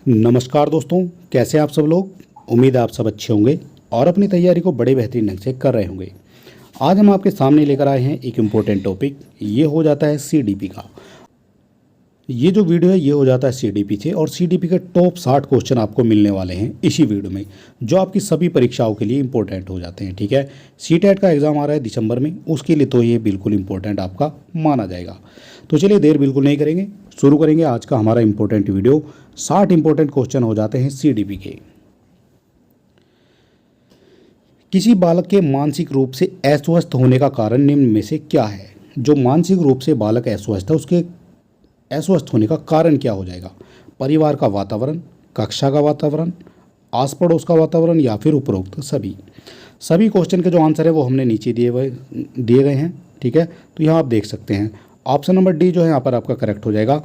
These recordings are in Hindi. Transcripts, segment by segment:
नमस्कार दोस्तों, कैसे हैं आप सब लोग। उम्मीद है आप सब अच्छे होंगे और अपनी तैयारी को बड़े बेहतरीन ढंग से कर रहे होंगे। आज हम आपके सामने लेकर आए हैं एक इम्पोर्टेंट टॉपिक। ये हो जाता है सीडीपी का। ये जो वीडियो है ये हो जाता है सीडीपी से, और सीडीपी के टॉप 60 क्वेश्चन आपको मिलने वाले हैं इसी वीडियो में, जो आपकी सभी परीक्षाओं के लिए इंपॉर्टेंट हो जाते हैं। ठीक है, सीटेट का एग्ज़ाम आ रहा है दिसंबर में, उसके लिए तो ये बिल्कुल इंपॉर्टेंट आपका माना जाएगा। तो चलिए देर बिल्कुल नहीं करेंगे, शुरू करेंगे आज का हमारा इंपॉर्टेंट वीडियो। 60 इंपॉर्टेंट क्वेश्चन हो जाते हैं सीडीपी के। किसी बालक के मानसिक रूप से अस्वस्थ होने का कारण निम्न में से क्या है। जो मानसिक रूप से बालक अस्वस्थ है, उसके अस्वस्थ होने का कारण क्या हो जाएगा। परिवार का वातावरण, कक्षा का वातावरण, आस पड़ोस का वातावरण, या फिर उपरोक्त सभी। सभी क्वेश्चन के जो आंसर है वो हमने नीचे दिए गए हैं। ठीक है, तो यहाँ आप देख सकते हैं ऑप्शन नंबर डी जो है यहाँ पर आपका करेक्ट हो जाएगा।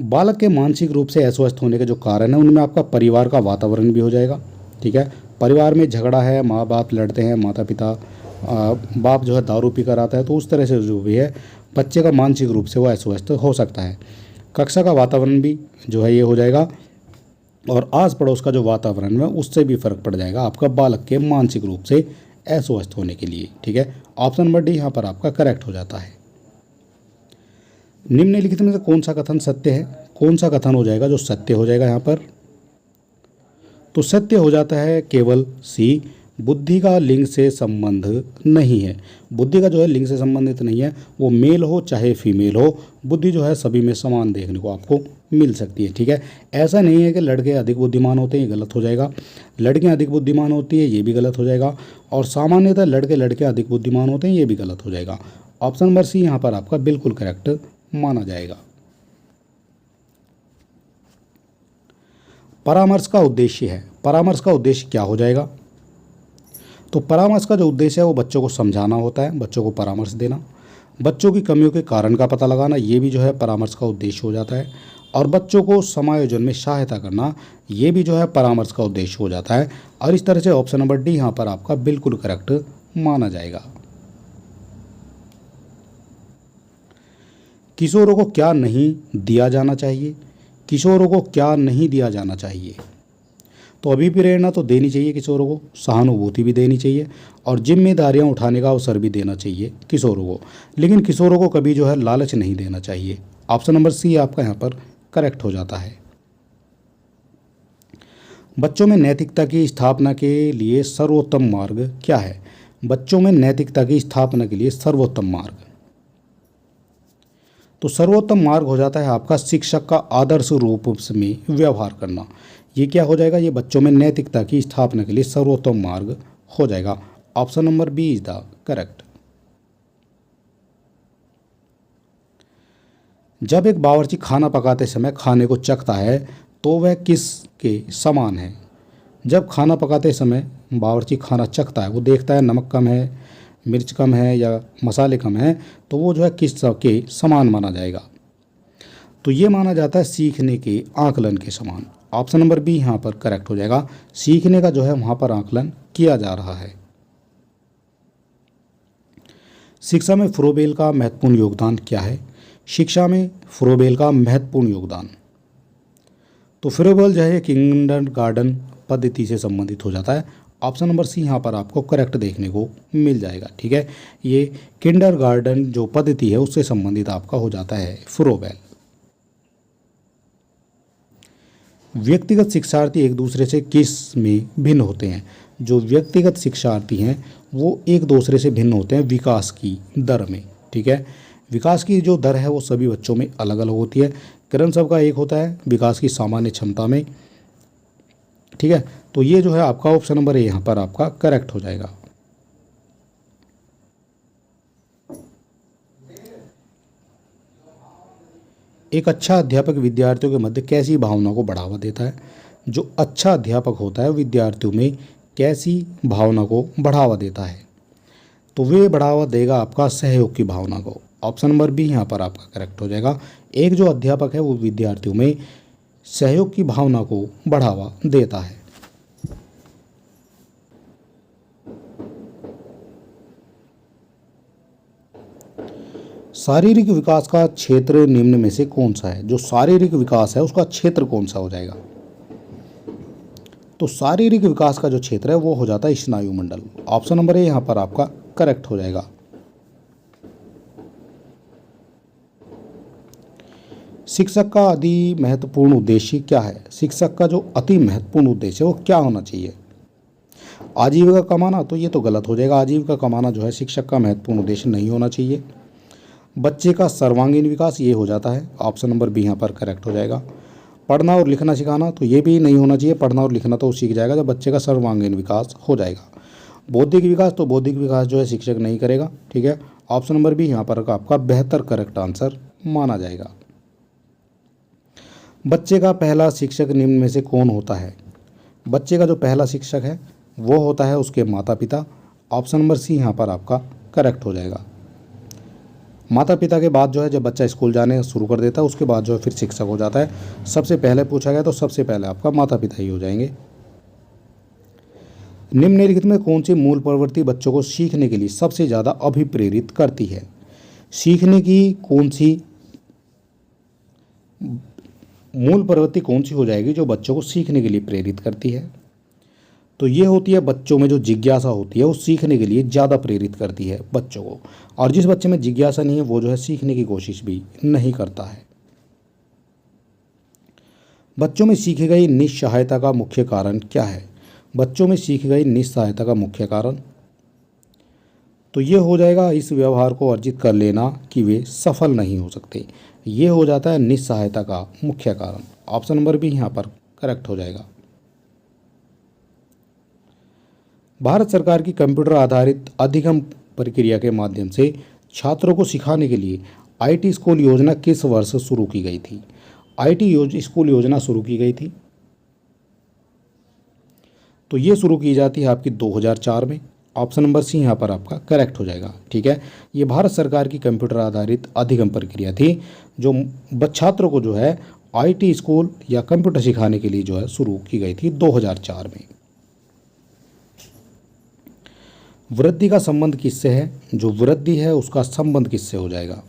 बालक के मानसिक रूप से अस्वस्थ होने के जो कारण है उनमें आपका परिवार का वातावरण भी हो जाएगा। ठीक है, परिवार में झगड़ा है, माँ बाप लड़ते हैं, माता पिता बाप जो है दारू पी कर आता है, तो उस तरह से जो भी है बच्चे का मानसिक रूप से वो अस्वस्थ हो सकता है। कक्षा का वातावरण भी जो है ये हो जाएगा, और आस पड़ोस का जो वातावरण है उससे भी फर्क पड़ जाएगा आपका बालक के मानसिक रूप से अस्वस्थ होने के लिए। ठीक है, ऑप्शन नंबर डी यहाँ पर आपका करेक्ट हो जाता है। निम्नलिखित में से कौन सा कथन सत्य है। कौन सा कथन हो जाएगा जो सत्य हो जाएगा यहाँ पर। तो सत्य हो जाता है केवल सी, बुद्धि का लिंग से संबंध नहीं है। बुद्धि का जो है लिंग से संबंधित नहीं है, वो मेल हो चाहे फीमेल हो, बुद्धि जो है सभी में समान देखने को आपको मिल सकती है। ठीक है, ऐसा नहीं है कि लड़के अधिक बुद्धिमान होते हैं, ये गलत हो जाएगा। लड़कियां अधिक बुद्धिमान होती है, ये भी गलत हो जाएगा। और सामान्यतः लड़के अधिक बुद्धिमान होते हैं, ये भी गलत हो जाएगा। ऑप्शन नंबर सी यहाँ पर आपका बिल्कुल करेक्ट माना जाएगा। परामर्श का उद्देश्य है। परामर्श का उद्देश्य क्या हो जाएगा। तो परामर्श का जो उद्देश्य है वो बच्चों को समझाना होता है, बच्चों को परामर्श देना, बच्चों की कमियों के कारण का पता लगाना, ये भी जो है परामर्श का उद्देश्य हो जाता है। और बच्चों को समायोजन में सहायता करना, ये भी जो है परामर्श का उद्देश्य हो जाता है। और इस तरह से ऑप्शन नंबर डी यहाँ पर आपका बिल्कुल करेक्ट माना जाएगा। किशोरों को क्या नहीं दिया जाना चाहिए। किशोरों को क्या नहीं दिया जाना चाहिए। तो अभिप्रेरणा तो देनी चाहिए किशोरों को, सहानुभूति भी देनी चाहिए, और जिम्मेदारियां उठाने का अवसर भी देना चाहिए किशोरों को। लेकिन किशोरों को कभी जो है लालच नहीं देना चाहिए। ऑप्शन नंबर सी आपका यहाँ पर करेक्ट हो जाता है। बच्चों में नैतिकता की स्थापना के लिए सर्वोत्तम मार्ग क्या है। बच्चों में नैतिकता की स्थापना के लिए सर्वोत्तम मार्ग, तो सर्वोत्तम मार्ग हो जाता है आपका शिक्षक का आदर्श रूप में व्यवहार करना। ये क्या हो जाएगा, ये बच्चों में नैतिकता की स्थापना के लिए सर्वोत्तम मार्ग हो जाएगा। Option number B is the correct. जब एक बावर्ची खाना पकाते समय खाने को चखता है तो वह किसके समान है। जब खाना पकाते समय बावर्ची खाना चखता है, वो देखता है नमक कम है, मिर्च कम है या मसाले कम है, तो वो जो है किस के समान माना जाएगा। तो ये माना जाता है सीखने के आकलन के समान। ऑप्शन नंबर बी यहाँ पर करेक्ट हो जाएगा। सीखने का जो है वहाँ पर आकलन किया जा रहा है। शिक्षा में फ्रोबेल का महत्वपूर्ण योगदान क्या है। शिक्षा में फ्रोबेल का महत्वपूर्ण योगदान, तो फ्रोबेल जो है किंडरगार्टन पद्धति से संबंधित हो जाता है। ऑप्शन नंबर सी यहाँ पर आपको करेक्ट देखने को मिल जाएगा। ठीक है, ये किंडरगार्टन जो पद्धति है उससे संबंधित आपका हो जाता है फ्रोबेल। व्यक्तिगत शिक्षार्थी एक दूसरे से किस में भिन्न होते हैं। जो व्यक्तिगत शिक्षार्थी हैं वो एक दूसरे से भिन्न होते हैं विकास की दर में। ठीक है, विकास की जो दर है वो सभी बच्चों में अलग अलग होती है। करण सबका एक होता है विकास की सामान्य क्षमता में। ठीक है, तो ये जो है आपका ऑप्शन नंबर ए यहाँ पर आपका करेक्ट हो जाएगा। एक अच्छा अध्यापक विद्यार्थियों के मध्य कैसी भावना को बढ़ावा देता है। जो अच्छा अध्यापक होता है विद्यार्थियों में कैसी भावना को बढ़ावा देता है, तो वे बढ़ावा देगा आपका सहयोग की भावना को। ऑप्शन नंबर बी यहाँ पर आपका करेक्ट हो जाएगा। एक जो अध्यापक है वो विद्यार्थियों में सहयोग की भावना को बढ़ावा देता है। शारीरिक विकास का क्षेत्र निम्न में से कौन सा है? जो शारीरिक विकास है उसका क्षेत्र कौन सा हो जाएगा? तो शारीरिक विकास का जो क्षेत्र है वो हो जाता है स्नायुमंडल। ऑप्शन नंबर ए यहाँ पर आपका करेक्ट हो जाएगा। शिक्षक का अति महत्वपूर्ण उद्देश्य क्या है? शिक्षक का जो अति महत्वपूर्ण उद्देश्य है वो क्या होना चाहिए? आजीविका कमाना? तो ये तो गलत हो जाएगा। आजीविका कमाना जो है शिक्षक का महत्वपूर्ण उद्देश्य नहीं होना चाहिए। बच्चे का सर्वांगीण विकास, ये हो जाता है। ऑप्शन नंबर बी यहाँ पर करेक्ट हो जाएगा। पढ़ना और लिखना सिखाना? तो ये भी नहीं होना चाहिए। पढ़ना और लिखना तो सीख जाएगा जब बच्चे का सर्वांगीण विकास हो जाएगा। बौद्धिक विकास? तो बौद्धिक विकास जो है शिक्षक नहीं करेगा। ठीक है, ऑप्शन नंबर बी यहाँ पर आपका बेहतर करेक्ट आंसर माना जाएगा। बच्चे का पहला शिक्षक निम्न में से कौन होता है? बच्चे का जो पहला शिक्षक है वो होता है उसके माता पिता। ऑप्शन नंबर सी यहाँ पर आपका करेक्ट हो जाएगा। माता पिता के बाद जो है जब बच्चा स्कूल जाने शुरू कर देता है उसके बाद जो है फिर शिक्षक हो जाता है। सबसे पहले पूछा गया तो सबसे पहले आपका माता पिता ही हो जाएंगे। निम्नलिखित में कौन सी मूल प्रवृत्ति बच्चों को सीखने के लिए सबसे ज़्यादा अभिप्रेरित करती है? सीखने की कौन सी मूल प्रवृत्ति कौन सी हो जाएगी जो बच्चों को सीखने के लिए प्रेरित करती है? तो ये होती है बच्चों में जो जिज्ञासा होती है वो सीखने के लिए ज़्यादा प्रेरित करती है बच्चों को। और जिस बच्चे में जिज्ञासा नहीं है वो जो है सीखने की कोशिश भी नहीं करता है। बच्चों में सीखी गई निस्सहायता का मुख्य कारण क्या है? बच्चों में सीखी गई निस्सहायता का मुख्य कारण तो ये हो जाएगा इस व्यवहार को अर्जित कर लेना कि वे सफल नहीं हो सकते। ये हो जाता है निस्सहायता का मुख्य कारण। ऑप्शन नंबर बी यहाँ पर करेक्ट हो जाएगा। भारत सरकार की कंप्यूटर आधारित अधिगम प्रक्रिया के माध्यम से छात्रों को सिखाने के लिए आईटी स्कूल योजना किस वर्ष शुरू की गई थी? स्कूल योजना शुरू की गई थी तो ये शुरू की जाती है आपकी 2004 में। ऑप्शन नंबर सी यहाँ पर आपका करेक्ट हो जाएगा। ठीक है, ये भारत सरकार की कंप्यूटर आधारित अधिगम प्रक्रिया थी जो छात्रों को जो है आईटी स्कूल या कंप्यूटर सिखाने के लिए जो है शुरू की गई थी 2004 में। वृद्धि का संबंध किससे है? जो वृद्धि है उसका संबंध किससे हो जाएगा?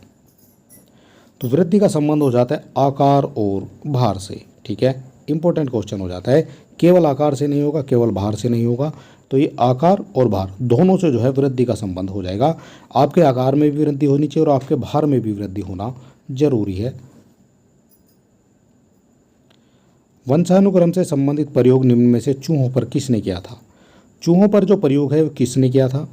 तो वृद्धि का संबंध हो जाता है आकार और भार से। ठीक है, इंपॉर्टेंट क्वेश्चन हो जाता है। केवल आकार से नहीं होगा, केवल भार से नहीं होगा, तो ये आकार और भार दोनों से जो है वृद्धि का संबंध हो जाएगा। आपके आकार में भी वृद्धि होनी चाहिए और आपके भार में भी वृद्धि होना जरूरी है। वंशानुक्रम से संबंधित प्रयोग निम्न में से चूहों पर किसने किया था? चूहों पर जो प्रयोग है वो किसने किया था?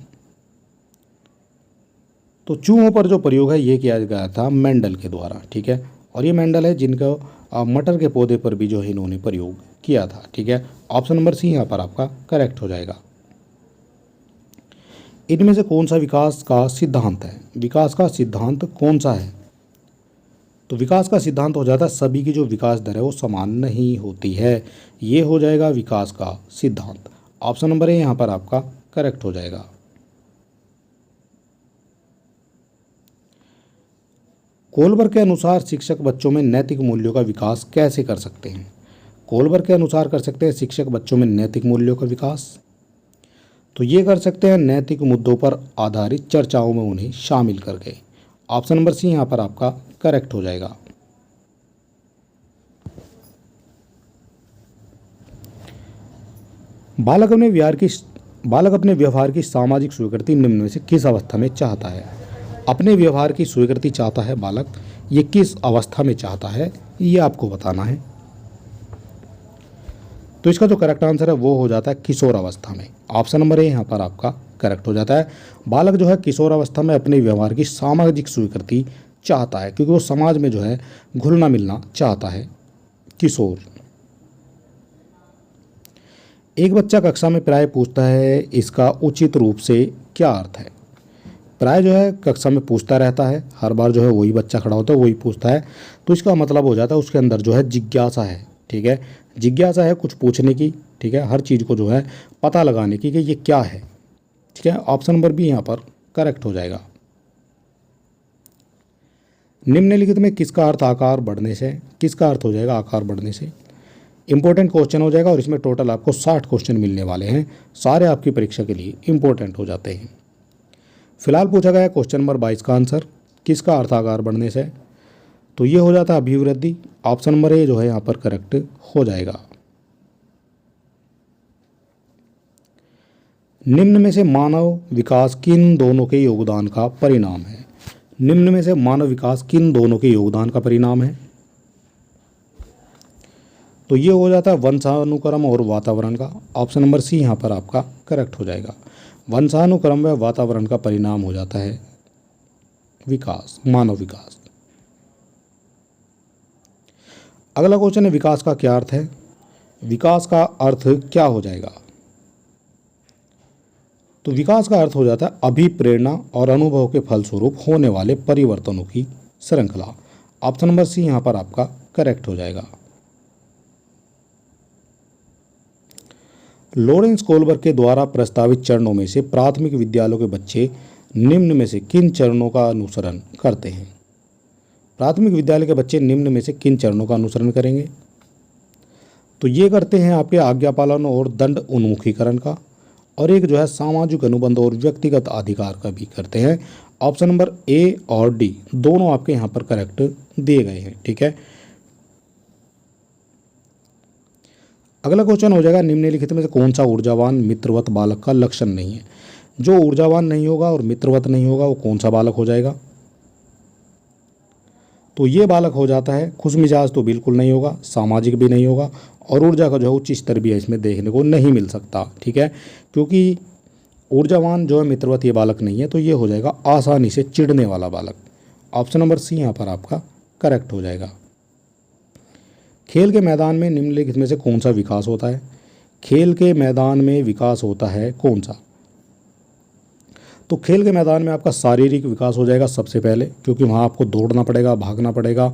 तो चूहों पर जो प्रयोग है ये किया गया था मेंडल के द्वारा। ठीक है, और ये मेंडल है जिनका मटर के पौधे पर भी जो है इन्होंने प्रयोग किया था। ठीक है, ऑप्शन नंबर सी यहाँ पर आपका करेक्ट हो जाएगा। इनमें से कौन सा विकास का सिद्धांत है? विकास का सिद्धांत कौन सा है? तो विकास का सिद्धांत हो जाता है सभी की जो विकास दर है वो समान नहीं होती है। ये हो जाएगा विकास का सिद्धांत। ऑप्शन नंबर ए यहाँ पर आपका करेक्ट हो जाएगा। कोलबर के अनुसार शिक्षक बच्चों में नैतिक मूल्यों का विकास कैसे कर सकते हैं? कोलबर के अनुसार कर सकते हैं शिक्षक बच्चों में नैतिक मूल्यों का विकास, तो ये कर सकते हैं नैतिक मुद्दों पर आधारित चर्चाओं में उन्हें शामिल करके। ऑप्शन नंबर सी यहाँ पर आपका करेक्ट हो जाएगा। बालक अपने व्यवहार की सामाजिक स्वीकृति निम्न में से किस अवस्था में चाहता है? अपने व्यवहार की स्वीकृति चाहता है बालक, ये किस अवस्था में चाहता है ये आपको बताना है। तो इसका जो करेक्ट आंसर है वो हो जाता है किशोर अवस्था में। ऑप्शन नंबर ए यहाँ पर आपका करेक्ट हो जाता है। बालक जो है किशोर अवस्था में अपने व्यवहार की सामाजिक स्वीकृति चाहता है क्योंकि वो समाज में जो है घुलना मिलना चाहता है। किशोर। एक बच्चा कक्षा में प्राय पूछता है, इसका उचित रूप से क्या अर्थ है? प्राय जो है कक्षा में पूछता रहता है, हर बार जो है वही बच्चा खड़ा होता है वही पूछता है, तो इसका मतलब हो जाता है उसके अंदर जो है जिज्ञासा है। ठीक है, जिज्ञासा है कुछ पूछने की। ठीक है, हर चीज़ को जो है पता लगाने की कि ये क्या है। ठीक है, ऑप्शन नंबर बी यहाँ पर करेक्ट हो जाएगा। निम्नलिखित में किसका अर्थ आकार बढ़ने से? किसका अर्थ हो जाएगा आकार बढ़ने से? इंपॉर्टेंट क्वेश्चन हो जाएगा और इसमें टोटल आपको 60 क्वेश्चन मिलने वाले हैं। सारे आपकी परीक्षा के लिए इंपॉर्टेंट हो जाते हैं। फिलहाल पूछा गया क्वेश्चन नंबर 22 का आंसर। किसका अर्थाकार बढ़ने से? तो ये हो जाता है अभिवृद्धि। ऑप्शन नंबर ए जो है यहाँ पर करेक्ट हो जाएगा। निम्न में से मानव विकास किन दोनों के योगदान का परिणाम है? निम्न में से मानव विकास किन दोनों के योगदान का परिणाम है? तो ये हो जाता है वंशानुक्रम और वातावरण का। ऑप्शन नंबर सी यहाँ पर आपका करेक्ट हो जाएगा। वंशानुक्रम व वातावरण का परिणाम हो जाता है विकास, मानव विकास। अगला क्वेश्चन है विकास का क्या अर्थ है? विकास का अर्थ क्या हो जाएगा? तो विकास का अर्थ हो जाता है अभिप्रेरणा और अनुभव के फलस्वरूप होने वाले परिवर्तनों की श्रृंखला। ऑप्शन नंबर सी यहाँ पर आपका करेक्ट हो जाएगा। लॉरेंस कोलबर्ग के द्वारा प्रस्तावित चरणों में से प्राथमिक विद्यालयों के बच्चे निम्न में से किन चरणों का अनुसरण करते हैं? प्राथमिक विद्यालय के बच्चे निम्न में से किन चरणों का अनुसरण करेंगे? तो ये करते हैं आपके आज्ञा पालन और दंड उन्मुखीकरण का, और एक जो है सामाजिक अनुबंध और व्यक्तिगत अधिकार का भी करते हैं। ऑप्शन नंबर ए और डी दोनों आपके यहाँ पर करेक्ट दिए गए हैं। ठीक है, अगला क्वेश्चन हो जाएगा निम्नलिखित में से कौन सा ऊर्जावान मित्रवत बालक का लक्षण नहीं है? जो ऊर्जावान नहीं होगा और मित्रवत नहीं होगा वो कौन सा बालक हो जाएगा? तो ये बालक हो जाता है खुश मिजाज, तो बिल्कुल नहीं होगा, सामाजिक भी नहीं होगा, और ऊर्जा का जो है उच्च स्तर भी है इसमें देखने को नहीं मिल सकता। ठीक है, क्योंकि ऊर्जावान जो है मित्रवत ये बालक नहीं है, तो ये हो जाएगा आसानी से चिढ़ने वाला बालक। ऑप्शन नंबर सी यहाँ पर आपका करेक्ट हो जाएगा। खेल के मैदान में निम्नलिखित में से कौन सा विकास होता है? खेल के मैदान में विकास होता है कौन सा? तो खेल के मैदान में आपका शारीरिक विकास हो जाएगा सबसे पहले, क्योंकि वहाँ आपको दौड़ना पड़ेगा, भागना पड़ेगा।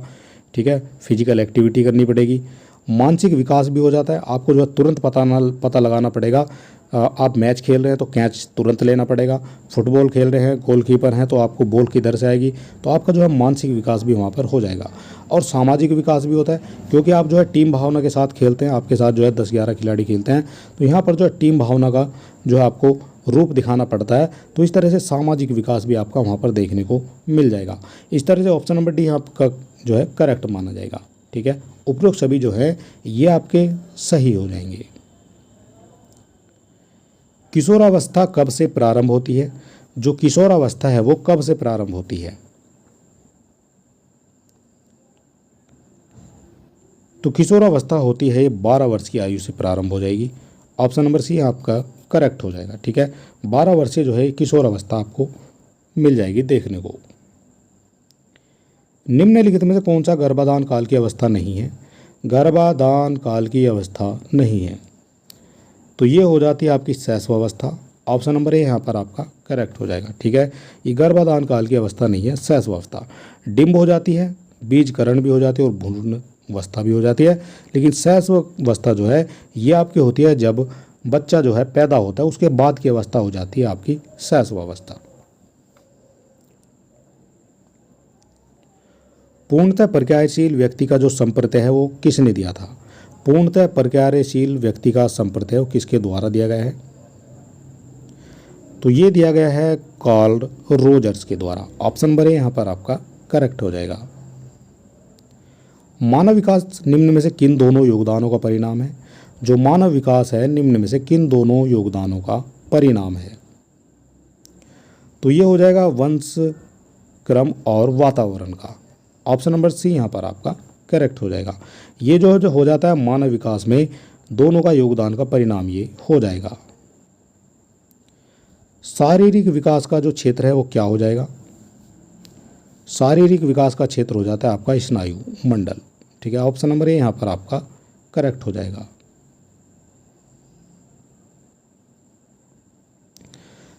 ठीक है, फिजिकल एक्टिविटी करनी पड़ेगी। मानसिक विकास भी हो जाता है, आपको जो है तुरंत पता लगाना पड़ेगा। आप मैच खेल रहे हैं तो कैच तुरंत लेना पड़ेगा। फुटबॉल खेल रहे हैं, गोलकीपर हैं, तो आपको बॉल किधर से आएगी, तो आपका जो है मानसिक विकास भी वहाँ पर हो जाएगा। और सामाजिक विकास भी होता है, क्योंकि आप जो है टीम भावना के साथ खेलते हैं, आपके साथ जो है 10-11 खिलाड़ी खेलते हैं, तो यहाँ पर जो है टीम भावना का जो है आपको रूप दिखाना पड़ता है। तो इस तरह से सामाजिक विकास भी आपका वहाँ पर देखने को मिल जाएगा। इस तरह से ऑप्शन नंबर डी आपका जो है करेक्ट माना जाएगा। ठीक है, उपरोक्त सभी जो है ये आपके सही हो जाएंगे। किशोरावस्था कब से प्रारंभ होती है? जो किशोरावस्था है वो कब से प्रारंभ होती है? तो किशोरावस्था होती है 12 वर्ष की आयु से प्रारंभ हो जाएगी। ऑप्शन नंबर सी आपका करेक्ट हो जाएगा। ठीक है, 12 वर्ष से जो है किशोरावस्था आपको मिल जाएगी देखने को। निम्नलिखित में से कौन सा गर्भाधान काल की अवस्था नहीं है? गर्भाधान काल की अवस्था नहीं है, तो ये हो जाती है आपकी शैशवावस्था। ऑप्शन नंबर ए यहाँ पर आपका करेक्ट हो जाएगा। ठीक है, ये गर्भाधान काल की अवस्था नहीं है, शैशवावस्था। डिम्ब हो जाती है, बीजकरण भी हो जाती है और भ्रूण अवस्था भी हो जाती है, लेकिन शैशवावस्था जो है ये आपकी होती है जब बच्चा जो है पैदा होता है, उसके बाद की अवस्था हो जाती है आपकी शैशवावस्था। पूर्णतः प्रक्रियाशील व्यक्ति का जो संप्रत्यय है वो किसने दिया था? पूर्णतः प्रक्रियाशील व्यक्ति का संप्रत्यय किसके द्वारा दिया गया है? तो ये दिया गया है कार्ल रोजर्स के द्वारा। ऑप्शन नंबर ए यहाँ पर आपका करेक्ट हो जाएगा। मानव विकास निम्न में से किन दोनों योगदानों का परिणाम है? जो मानव विकास है निम्न में से किन दोनों योगदानों का परिणाम है? तो ये हो जाएगा वंश, क्रम और वातावरण का। ऑप्शन नंबर सी यहाँ पर आपका करेक्ट हो जाएगा। ये जो हो जाता है मानव विकास में दोनों का योगदान का परिणाम ये हो जाएगा। शारीरिक विकास का जो क्षेत्र है वो क्या हो जाएगा? शारीरिक विकास का क्षेत्र हो जाता है आपका स्नायु मंडल। ठीक है, ऑप्शन नंबर ए यहाँ पर आपका करेक्ट हो जाएगा।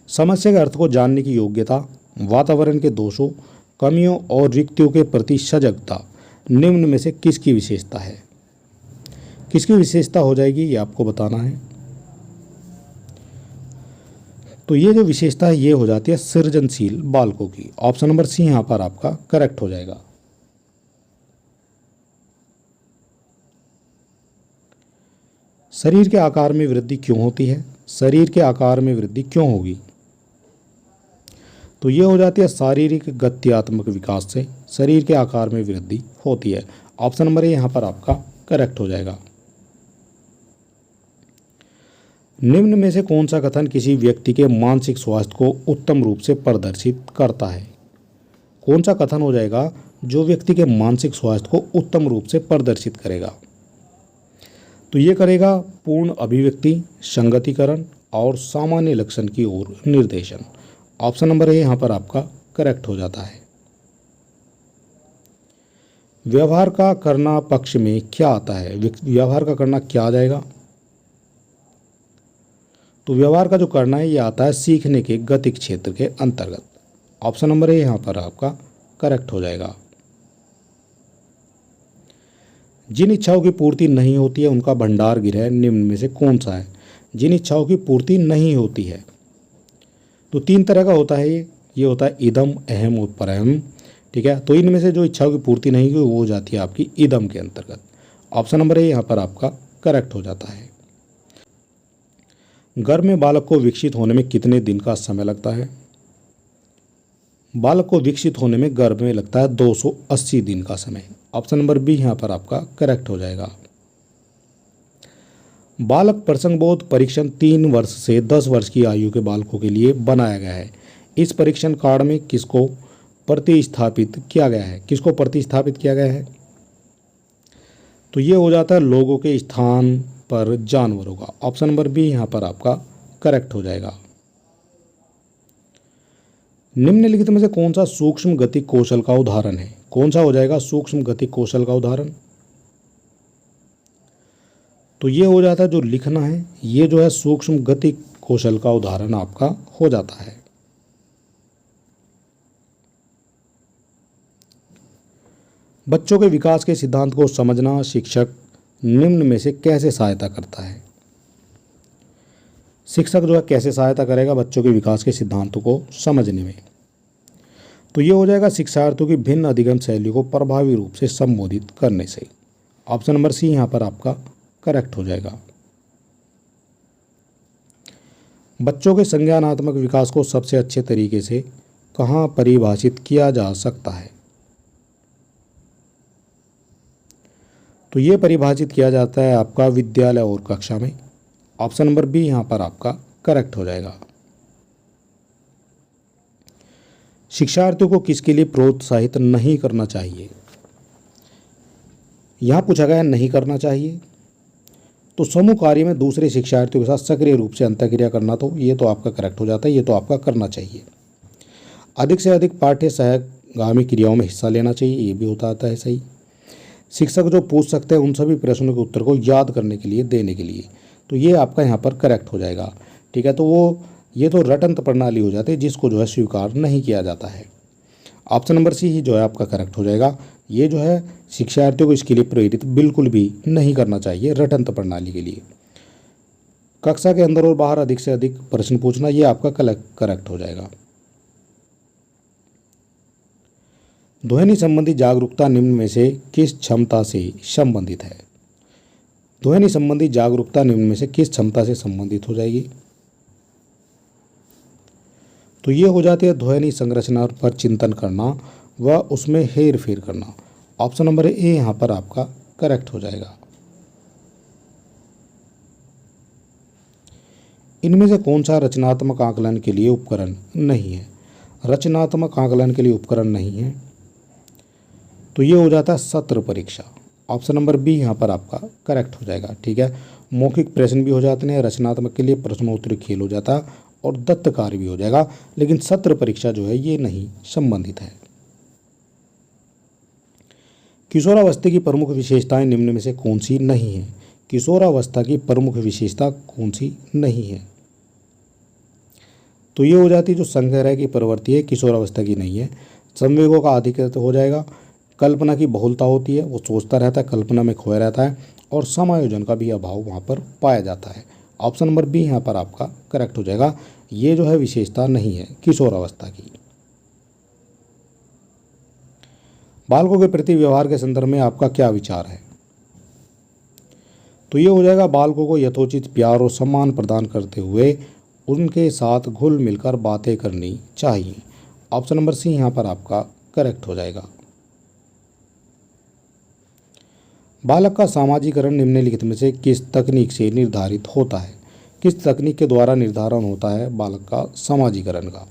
समस्या के अर्थ को जानने की योग्यता, वातावरण के दोषों, कमियों और रिक्तियों के प्रति सजगता निम्न में से किसकी विशेषता है? किसकी विशेषता हो जाएगी ये आपको बताना है। तो ये जो विशेषता है ये हो जाती है सृजनशील बालकों की। ऑप्शन नंबर सी यहाँ पर आपका करेक्ट हो जाएगा। शरीर के आकार में वृद्धि क्यों होती है? शरीर के आकार में वृद्धि क्यों होगी? तो ये हो जाती है शारीरिक गत्यात्मक विकास से शरीर के आकार में वृद्धि होती है। ऑप्शन नंबर ए यहाँ पर आपका करेक्ट हो जाएगा। निम्न में से कौन सा कथन किसी व्यक्ति के मानसिक स्वास्थ्य को उत्तम रूप से प्रदर्शित करता है? कौन सा कथन हो जाएगा जो व्यक्ति के मानसिक स्वास्थ्य को उत्तम रूप से प्रदर्शित करेगा? तो ये करेगा पूर्ण अभिव्यक्ति, संगतिकरण और सामान्य लक्षण की ओर निर्देशन। ऑप्शन नंबर ए यहाँ पर आपका करेक्ट हो जाता है। व्यवहार का करना पक्ष में क्या आता है? व्यवहार का करना क्या आ जाएगा? तो व्यवहार का जो करना है ये आता है सीखने के गतिक क्षेत्र के अंतर्गत। ऑप्शन नंबर ए यहाँ पर आपका करेक्ट हो जाएगा। जिन इच्छाओं की पूर्ति नहीं होती है उनका भंडार गृह निम्न में से कौन सा है? जिन इच्छाओं की पूर्ति नहीं होती है तो तीन तरह का होता है ये होता है इदम, अहम और परहम। ठीक है, तो इनमें से जो इच्छाओं की पूर्ति नहीं हुई वो हो जाती है आपकी इदम के अंतर्गत। ऑप्शन नंबर ए यहाँ पर आपका करेक्ट हो जाता है। गर्भ में बालक को विकसित होने में कितने दिन का समय लगता है? बालक को विकसित होने में गर्भ में लगता है 280 दिन का समय। ऑप्शन नंबर बी यहाँ पर आपका करेक्ट हो जाएगा। बालक प्रसंगबोध परीक्षण 3 वर्ष से 10 वर्ष की आयु के बालकों के लिए बनाया गया है। इस परीक्षण काल में किसको प्रतिस्थापित किया गया है? किसको प्रतिस्थापित किया गया है? तो ये हो जाता है लोगों के स्थान पर जानवरों का। ऑप्शन नंबर बी यहाँ पर आपका करेक्ट हो जाएगा। निम्नलिखित में से कौन सा सूक्ष्म गति कौशल का उदाहरण है? कौन सा हो जाएगा सूक्ष्म गति कौशल का उदाहरण? तो ये हो जाता है जो लिखना है, ये जो है सूक्ष्म गति कौशल का उदाहरण आपका हो जाता है। बच्चों के विकास के सिद्धांत को समझना शिक्षक निम्न में से कैसे सहायता करता है? शिक्षक जो है कैसे सहायता करेगा बच्चों के विकास के सिद्धांतों को समझने में? तो ये हो जाएगा शिक्षार्थियों की भिन्न अधिगम शैली को प्रभावी रूप से संबोधित करने से। ऑप्शन नंबर सी यहाँ पर आपका करेक्ट हो जाएगा। बच्चों के संज्ञानात्मक विकास को सबसे अच्छे तरीके से कहाँ परिभाषित किया जा सकता है? तो ये परिभाषित किया जाता है आपका विद्यालय और कक्षा में। ऑप्शन नंबर बी यहाँ पर आपका करेक्ट हो जाएगा। शिक्षार्थियों को किसके लिए प्रोत्साहित नहीं करना चाहिए? यहाँ पूछा गया नहीं करना चाहिए। तो समूह कार्य में दूसरे शिक्षार्थियों के साथ सक्रिय रूप से अंतःक्रिया करना, तो ये तो आपका करेक्ट हो जाता है, ये तो आपका करना चाहिए। अधिक से अधिक पाठ्य सहगामी क्रियाओं में हिस्सा लेना चाहिए, ये भी होता आता है सही। शिक्षक जो पूछ सकते हैं उन सभी प्रश्नों के उत्तर को याद करने के लिए देने के लिए, तो ये आपका यहाँ पर करेक्ट हो जाएगा। ठीक है, तो ये तो रटंत प्रणाली हो जाती है जिसको जो है स्वीकार नहीं किया जाता है। ऑप्शन नंबर सी ही जो है आपका करेक्ट हो जाएगा। ये जो है शिक्षार्थियों को इसके लिए प्रेरित बिल्कुल भी नहीं करना चाहिए रटंत प्रणाली के लिए। कक्षा के अंदर और बाहर अधिक से अधिक प्रश्न पूछना, ये आपका करेक्ट हो जाएगा। ध्वनि संबंधी जागरूकता निम्न में से किस क्षमता से संबंधित है? ध्वनि संबंधी जागरूकता निम्न में से किस क्षमता से संबंधित हो जाएगी? तो ये हो जाती है ध्वनि संरचना पर चिंतन करना व उसमें हेर फेर करना। ऑप्शन नंबर ए यहाँ पर आपका करेक्ट हो जाएगा। इनमें से कौन सा रचनात्मक आकलन के लिए उपकरण नहीं है? रचनात्मक आकलन के लिए उपकरण नहीं है, तो ये हो जाता है सत्र परीक्षा। ऑप्शन नंबर बी यहाँ पर आपका करेक्ट हो जाएगा। ठीक है, मौखिक प्रश्न भी हो जाते हैं, रचनात्मक के लिए प्रश्नोत्तरी खेल हो जाता है और दत्त कार्य भी हो जाएगा, लेकिन सत्र परीक्षा जो है ये नहीं संबंधित है। किशोरावस्था की प्रमुख विशेषताएं निम्न में से कौन सी नहीं है? किशोरावस्था की प्रमुख विशेषता कौन सी नहीं है? तो ये हो जाती है जो संग्रह की प्रवृत्ति है, किशोरावस्था की नहीं है। संवेगों का अधिकृत हो जाएगा। कल्पना की बहुलता होती है, वो सोचता रहता है, कल्पना में खोया रहता है, और समायोजन का भी अभाव वहाँ पर पाया जाता है। ऑप्शन नंबर बी यहाँ पर आपका करेक्ट हो जाएगा। ये जो है विशेषता नहीं है किशोरावस्था की। बालकों के प्रति व्यवहार के संदर्भ में आपका क्या विचार है? तो ये हो जाएगा बालकों को यथोचित प्यार और सम्मान प्रदान करते हुए उनके साथ घुल मिलकर बातें करनी चाहिए। ऑप्शन नंबर सी यहाँ पर आपका करेक्ट हो जाएगा। बालक का सामाजिकरण निम्नलिखित में से किस तकनीक से निर्धारित होता है? किस तकनीक के द्वारा निर्धारण होता है बालक का सामाजिकरण का?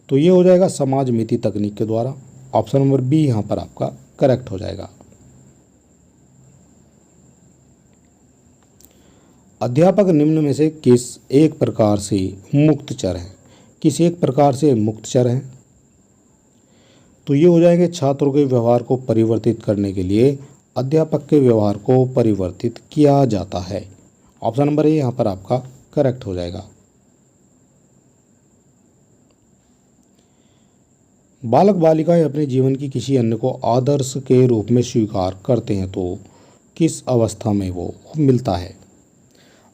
तो ये हो जाएगा समाज मिति तकनीक के द्वारा। ऑप्शन नंबर बी यहाँ पर आपका करेक्ट हो जाएगा। अध्यापक निम्न में से किस एक प्रकार से मुक्त चर है? किस एक प्रकार से मुक्त चर है? तो ये हो जाएंगे छात्रों के व्यवहार को परिवर्तित करने के लिए अध्यापक के व्यवहार को परिवर्तित किया जाता है। ऑप्शन नंबर ए यहाँ पर आपका करेक्ट हो जाएगा। बालक बालिकाएं अपने जीवन की किसी अन्य को आदर्श के रूप में स्वीकार करते हैं तो किस अवस्था में वो मिलता है?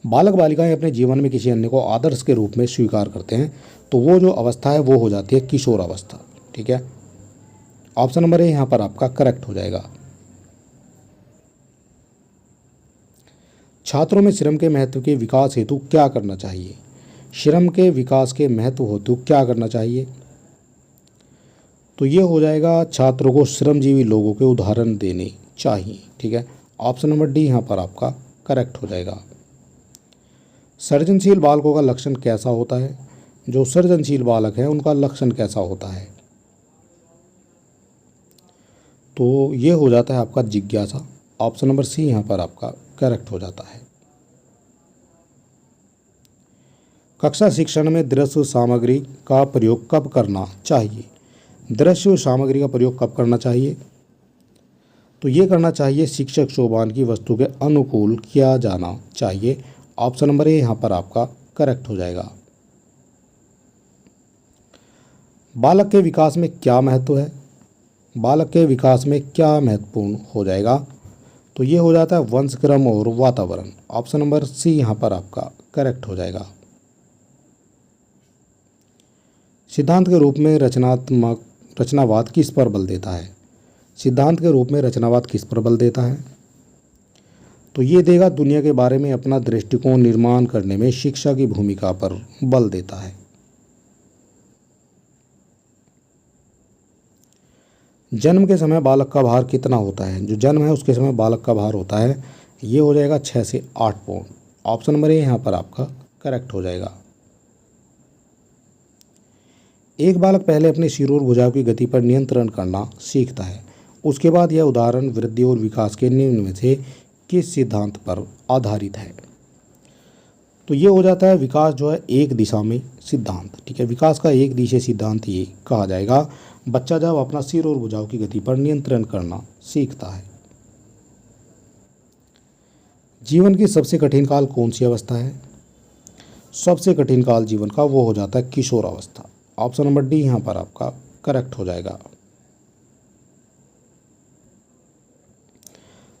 बालक बालिकाएं अपने जीवन में किसी अन्य को आदर्श के रूप में स्वीकार करते हैं तो वो जो अवस्था है वो हो जाती है किशोर अवस्था। ठीक है, ऑप्शन नंबर ए यहाँ पर आपका करेक्ट हो जाएगा। छात्रों में श्रम के महत्व के विकास हेतु क्या करना चाहिए? श्रम के विकास के महत्व हेतु क्या करना चाहिए? तो ये हो जाएगा छात्रों को श्रमजीवी लोगों के उदाहरण देने चाहिए। ठीक है, ऑप्शन नंबर डी यहाँ पर आपका करेक्ट हो जाएगा। सृजनशील बालकों का लक्षण कैसा होता है? जो सृजनशील बालक है उनका लक्षण कैसा होता है? तो ये हो जाता है आपका जिज्ञासा। ऑप्शन नंबर सी यहाँ पर आपका करेक्ट हो जाता है। कक्षा शिक्षण में दृश्य सामग्री का प्रयोग कब करना चाहिए? दृश्य सामग्री का प्रयोग कब करना चाहिए? तो ये करना चाहिए शिक्षक शोभान की वस्तु के अनुकूल किया जाना चाहिए। ऑप्शन नंबर ए यहाँ पर आपका करेक्ट हो जाएगा। बालक के विकास में क्या महत्व है? बालक के विकास में क्या महत्वपूर्ण हो जाएगा? तो ये हो जाता है वंशक्रम और वातावरण। ऑप्शन नंबर सी यहाँ पर आपका करेक्ट हो जाएगा। सिद्धांत के रूप में रचनावाद किस पर बल देता है? सिद्धांत के रूप में रचनावाद किस पर बल देता है? तो ये देगा दुनिया के बारे में अपना दृष्टिकोण निर्माण करने में शिक्षा की भूमिका पर बल देता है। जन्म के समय बालक का भार कितना होता है? जो जन्म है उसके समय बालक का भार होता है ये हो जाएगा 6 से 8 पाउंड। ऑप्शन नंबर ए यहाँ पर आपका करेक्ट हो जाएगा। एक बालक पहले अपने सिर और भुजाओं की गति पर नियंत्रण करना सीखता है। उसके बाद यह उदाहरण वृद्धि और विकास के निम्न में से किस सिद्धांत पर आधारित है? तो ये हो जाता है विकास जो है एक दिशा में सिद्धांत। ठीक है, विकास का एक दिशा सिद्धांत ये कहा जाएगा। बच्चा जब अपना सिर और भुजाओं की गति पर नियंत्रण करना सीखता है। जीवन की सबसे कठिन काल कौन सी अवस्था है? सबसे कठिन काल जीवन का वो हो जाता है किशोर अवस्था। ऑप्शन नंबर डी यहाँ पर आपका करेक्ट हो जाएगा।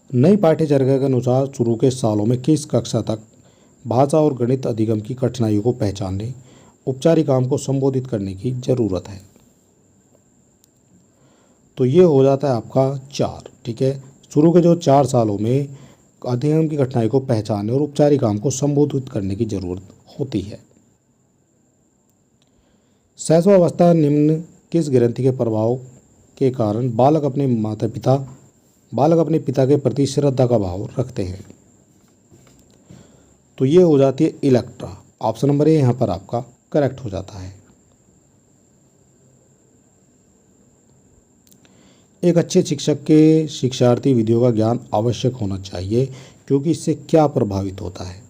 नई पाठ्यचर्या के अनुसार शुरू के सालों में किस कक्षा तक भाषा और गणित अधिगम की कठिनाइयों को पहचानने, औपचारिक को संबोधित करने की जरूरत है? तो ये हो जाता है आपका 4। ठीक है, शुरू के जो 4 सालों में अधिगम की कठिनाई को पहचानने और औपचारिक को संबोधित करने की जरूरत होती है। शैशवावस्था निम्न किस ग्रंथि के प्रभाव के कारण बालक अपने पिता के प्रति श्रद्धा का भाव रखते हैं? तो ये हो जाती है इलेक्ट्रा। ऑप्शन नंबर ए यहाँ पर आपका करेक्ट हो जाता है। एक अच्छे शिक्षक के शिक्षार्थी विधियों का ज्ञान आवश्यक होना चाहिए क्योंकि इससे क्या प्रभावित होता है?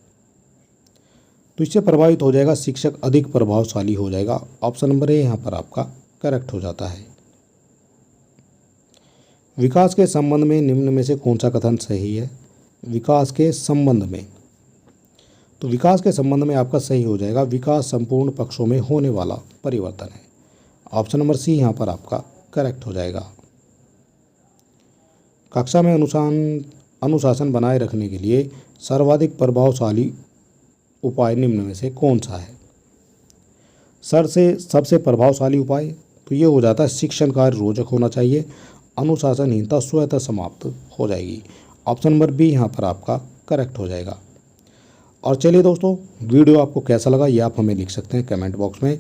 तो इससे प्रभावित हो जाएगा शिक्षक अधिक प्रभावशाली हो जाएगा। ऑप्शन नंबर ए यहाँ पर आपका करेक्ट हो जाता है। विकास के संबंध में निम्न में से कौन सा कथन सही है? विकास के संबंध में, तो विकास के संबंध में आपका सही हो जाएगा विकास संपूर्ण पक्षों में होने वाला परिवर्तन है। ऑप्शन नंबर सी यहाँ पर आपका करेक्ट हो जाएगा। कक्षा में अनुशासन बनाए रखने के लिए सर्वाधिक प्रभावशाली उपाय निम्न में से कौन सा है? सबसे प्रभावशाली उपाय तो ये हो जाता है शिक्षण कार्य रोचक होना चाहिए, अनुशासनहीनता स्वतः समाप्त हो जाएगी। ऑप्शन नंबर बी यहाँ पर आपका करेक्ट हो जाएगा। और चलिए दोस्तों, वीडियो आपको कैसा लगा ये आप हमें लिख सकते हैं कमेंट बॉक्स में।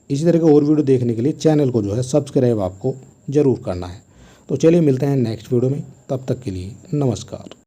इसी तरह के और वीडियो देखने के लिए चैनल को जो है सब्सक्राइब आपको ज़रूर करना है। तो चलिए मिलते हैं नेक्स्ट वीडियो में, तब तक के लिए नमस्कार।